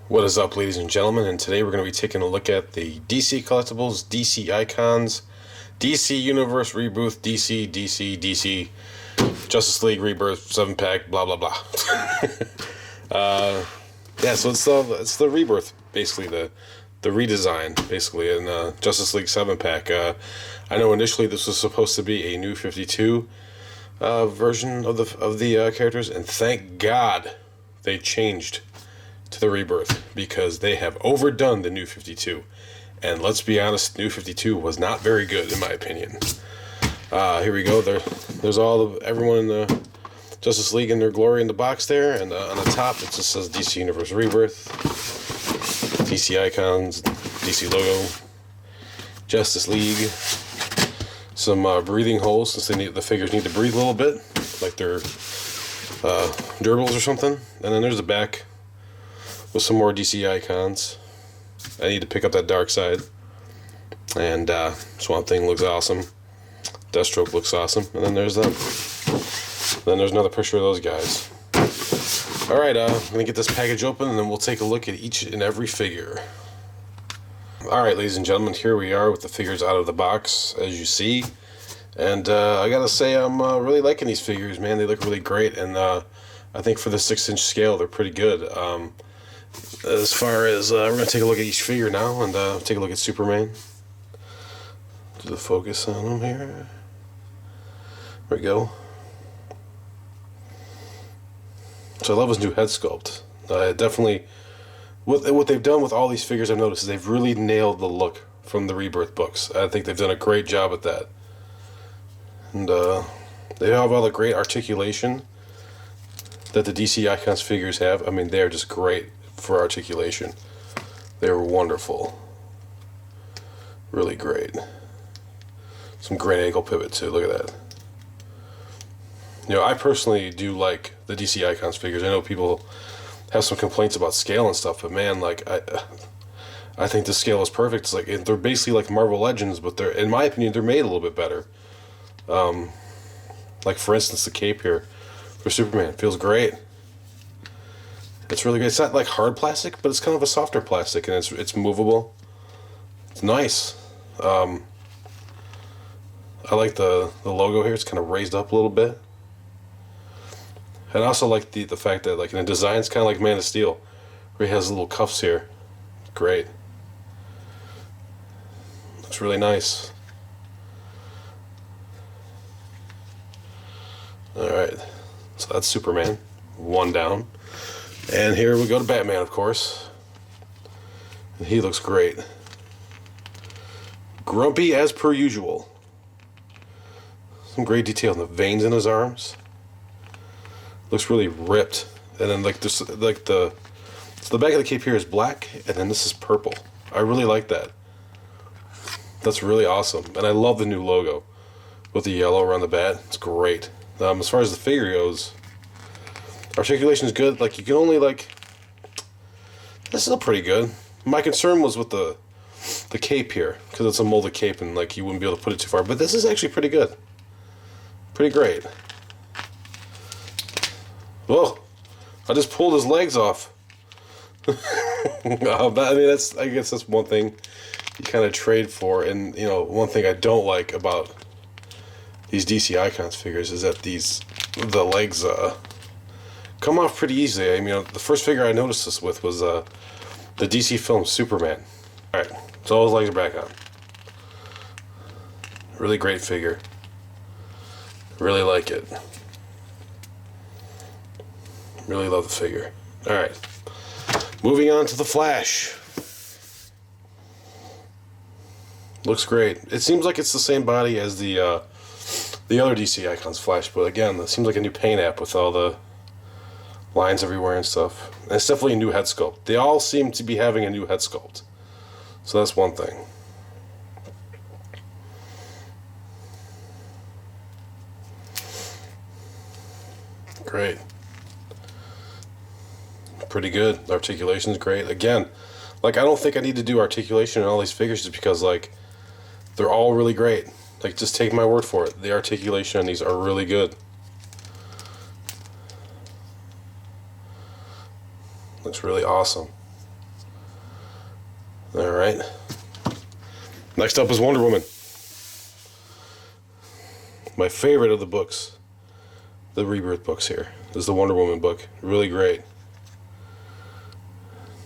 What is up, ladies and gentlemen? And today we're going to be taking a look at the DC Collectibles, DC Icons, DC Universe Rebirth, DC, Justice League Rebirth 7-pack, blah blah blah. Yeah, so it's the Rebirth, basically the redesign, basically, in Justice League 7-pack. I know initially this was supposed to be a new 52 version of the characters, and thank God they changed to the Rebirth, because they have overdone the New 52, and let's be honest, New 52 was not very good in my opinion. Here we go. There's everyone in the Justice League in their glory in the box there, and on the top it just says DC Universe Rebirth, DC Icons, DC logo, Justice League. Some breathing holes, since the figures need to breathe a little bit, like they're durables or something. And then there's the back with some more DC Icons. I need to pick up that Dark Side. And Swamp Thing looks awesome. Deathstroke looks awesome. And then there's them. Then there's another picture of those guys. Alright, I'm going to get this package open, and then we'll take a look at each and every figure. Alright, ladies and gentlemen, here we are with the figures out of the box, as you see. And I gotta say, I'm really liking these figures, man. They look really great, and I think for the 6-inch scale, they're pretty good. As far as, we're going to take a look at each figure now, and take a look at Superman. Do the focus on him here. There we go. So I love his new head sculpt. Definitely, what they've done with all these figures, I've noticed, is they've really nailed the look from the Rebirth books. I think they've done a great job at that. And they have all the great articulation that the DC Icons figures have. I mean, they're just great for articulation. They're wonderful. Really great. Some great ankle pivot too, look at that. You know, I personally do like the DC Icons figures. I know people have some complaints about scale and stuff, but man, like, I think the scale is perfect. It's like, they're basically like Marvel Legends, but they're, in my opinion, they're made a little bit better. Like for instance, the cape here for Superman feels great. It's really good. It's not like hard plastic, but it's kind of a softer plastic, and it's movable. It's nice. I like the logo here. It's kind of raised up a little bit. And I also like the fact that, like, in the design, it's kind of like Man of Steel, where he has little cuffs here. Great. Looks really nice. Alright, so that's Superman. One down. And here we go to Batman, of course. And he looks great. Grumpy as per usual. Some great detail in the veins in his arms. Looks really ripped. And then like this, like so the back of the cape here is black, and then this is purple. I really like that. That's really awesome. And I love the new logo with the yellow around the bat. It's great. As far as the figure goes, articulation is good. Like, you can only, like, this is still pretty good. My concern was with the cape here, because it's a molded cape, and like you wouldn't be able to put it too far. But this is actually pretty good. Pretty great. Whoa! I just pulled his legs off. I mean, I guess that's one thing you kind of trade for. And, you know, one thing I don't like about these DC Icons figures is that the legs come off pretty easily. I mean, the first figure I noticed this with was the DC film Superman. Alright, so all his legs are back on. Really great figure. Really like it. Really love the figure. Alright. Moving on to the Flash. Looks great. It seems like it's the same body as the other DC Icons Flash, but again, it seems like a new paint app with all the lines everywhere and stuff. And it's definitely a new head sculpt. They all seem to be having a new head sculpt. So that's one thing. Great. Pretty good. Articulation's great. Again, like, I don't think I need to do articulation in all these figures just because, like, they're all really great. Like, just take my word for it. The articulation on these are really good. Looks really awesome. All right. Next up is Wonder Woman. My favorite of the books, the Rebirth books here, is the Wonder Woman book. Really great.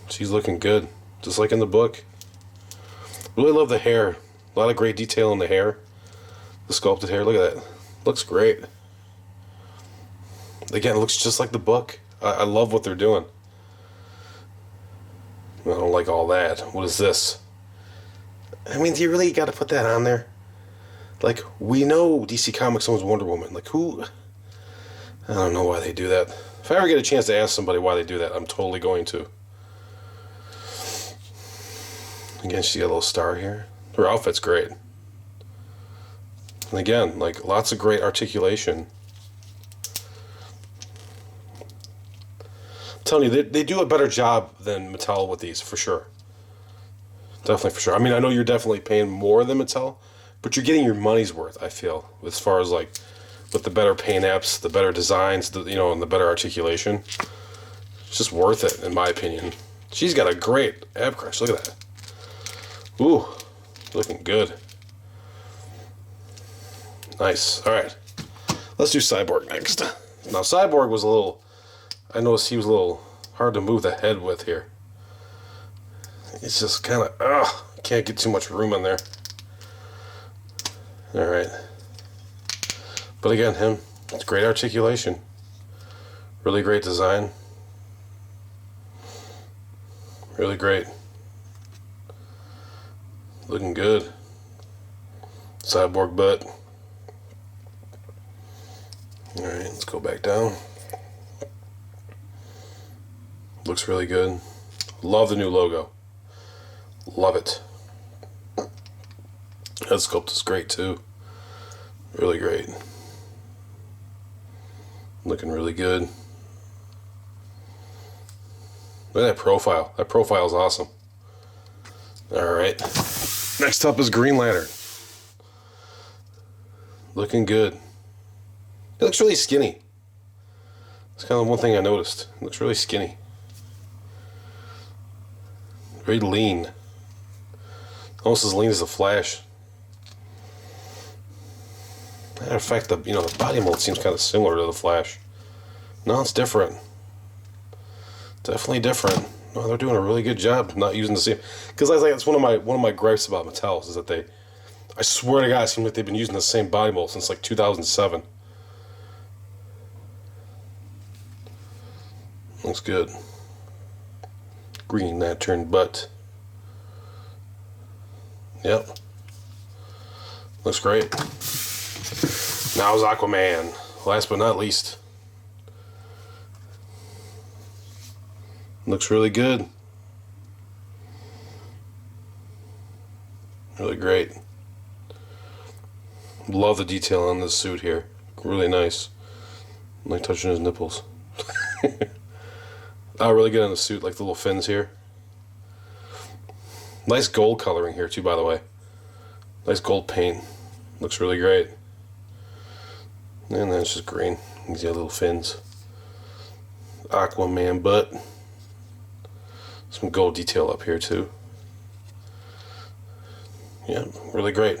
She's looking good, just like in the book. Really love the hair. A lot of great detail in the hair. The sculpted hair, look at that. Looks great. Again, it looks just like the book. I love what they're doing. I don't like all that. What is this? I mean, do you really got to put that on there? Like, we know DC Comics owns Wonder Woman. Like, who? I don't know why they do that. If I ever get a chance to ask somebody why they do that, I'm totally going to. Again, she got a little star here. Her outfit's great. And again, like, lots of great articulation. I'm telling you, they do a better job than Mattel with these, for sure. Definitely, for sure. I mean, I know you're definitely paying more than Mattel, but you're getting your money's worth, I feel, as far as, like, with the better paint apps, the better designs, and the better articulation. It's just worth it, in my opinion. She's got a great ab crunch. Look at that. Ooh, looking good. Nice. All right. Let's do Cyborg next. Now, Cyborg was a little... I noticed he was a little hard to move the head with here. It's just kind of... can't get too much room in there. All right. But again, it's great articulation. Really great design. Really great. Looking good. Cyborg butt. Alright, let's go back down. Looks really good. Love the new logo. Love it. Head sculpt is great too. Really great. Looking really good. Look at that profile. That profile is awesome. Alright. Next up is Green Lantern. Looking good. He looks really skinny. That's kind of one thing I noticed. He looks really skinny. Very lean. Almost as lean as the Flash. Matter of fact, the body mold seems kind of similar to the Flash. No, it's different. Definitely different. No, they're doing a really good job not using the same. Because that's one of my gripes about Mattel is that I swear to God, it seems like they've been using the same body mold since like 2007. Looks good. Green Lantern butt. Yep. Looks great. Now is Aquaman. Last but not least. Looks really good. Really great. Love the detail on this suit here. Really nice. I'm like touching his nipples. Oh, really good on the suit, like the little fins here. Nice gold coloring here too, by the way. Nice gold paint. Looks really great. And then it's just green. These little fins. Aquaman butt. Some gold detail up here too. Yeah, really great.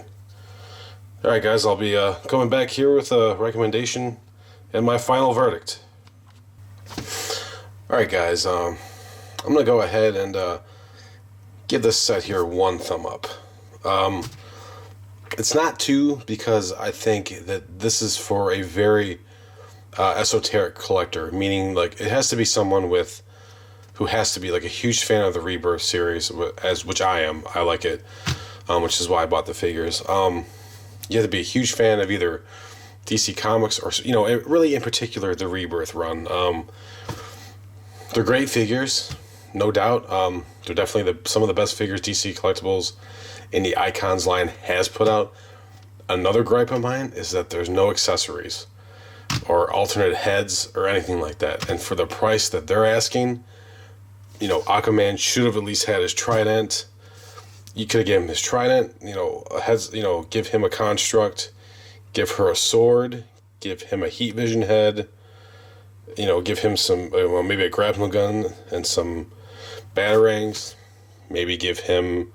Alright guys, I'll be coming back here with a recommendation and my final verdict. Alright guys, I'm going to go ahead and give this set here 1 thumb up. It's not 2 because I think that this is for a very esoteric collector, meaning like it has to be someone who has to be like a huge fan of the Rebirth series, which I am. I like it, which is why I bought the figures. You have to be a huge fan of either DC Comics or, really in particular the Rebirth run. They're great figures, no doubt. They're definitely some of the best figures DC Collectibles in the Icons line has put out. Another gripe of mine is that there's no accessories or alternate heads or anything like that. And for the price that they're asking, Aquaman should have at least had his trident. You could have given him his trident, heads, give him a construct, give her a sword, give him a heat vision head, give him some, maybe a grappling gun and some batarangs, maybe give him,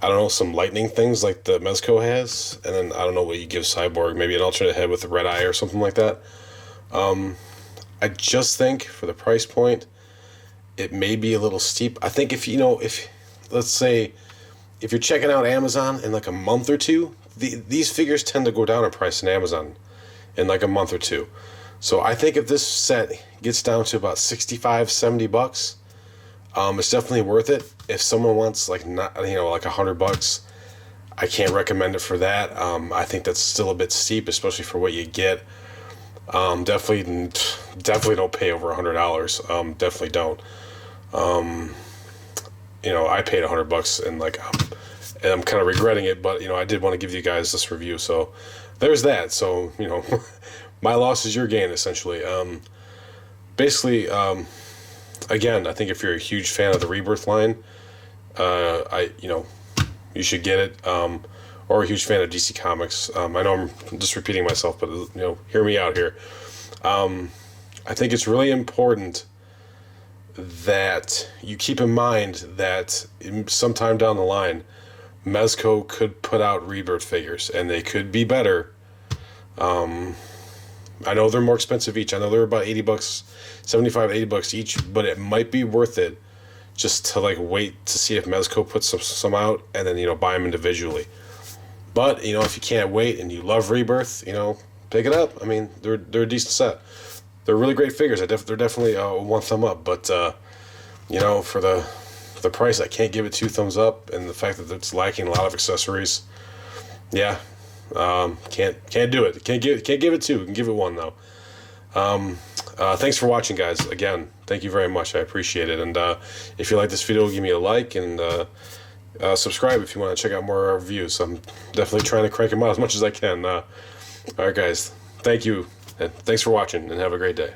I don't know, some lightning things like the Mezco has, and then I don't know what you give Cyborg, maybe an alternate head with a red eye or something like that. I just think for the price point, it may be a little steep. I think if let's say, if you're checking out Amazon in like a month or two, these figures tend to go down in price in Amazon in like a month or two. So I think if this set gets down to about 65, 70 bucks, it's definitely worth it. If someone wants like not like $100, I can't recommend it for that. I think that's still a bit steep, especially for what you get. Definitely don't pay over $100. Definitely don't. I paid $100 and and I'm kind of regretting it, but I did want to give you guys this review, so there's that. So my loss is your gain, essentially. Basically, again, I think if you're a huge fan of the Rebirth line, you should get it. Or a huge fan of DC Comics. I know I'm just repeating myself, but hear me out here. I think it's really important that you keep in mind that sometime down the line, Mezco could put out Rebirth figures, and they could be better. I know they're more expensive each. I know they're about $80, 75 to $80 each, but it might be worth it just to wait to see if Mezco puts some out, and then buy them individually. But if you can't wait and you love Rebirth, pick it up. I mean, they're a decent set. They're really great figures. They're definitely one thumb up. But for the price, I can't give it 2 thumbs up, and the fact that it's lacking a lot of accessories, yeah, can't do it. Can't give it 2. You can give it 1 though. Thanks for watching, guys. Again, thank you very much. I appreciate it. And if you like this video, give me a like, and subscribe if you want to check out more reviews. I'm definitely trying to crank them out as much as I can. All right, guys. Thank you. And thanks for watching, and have a great day.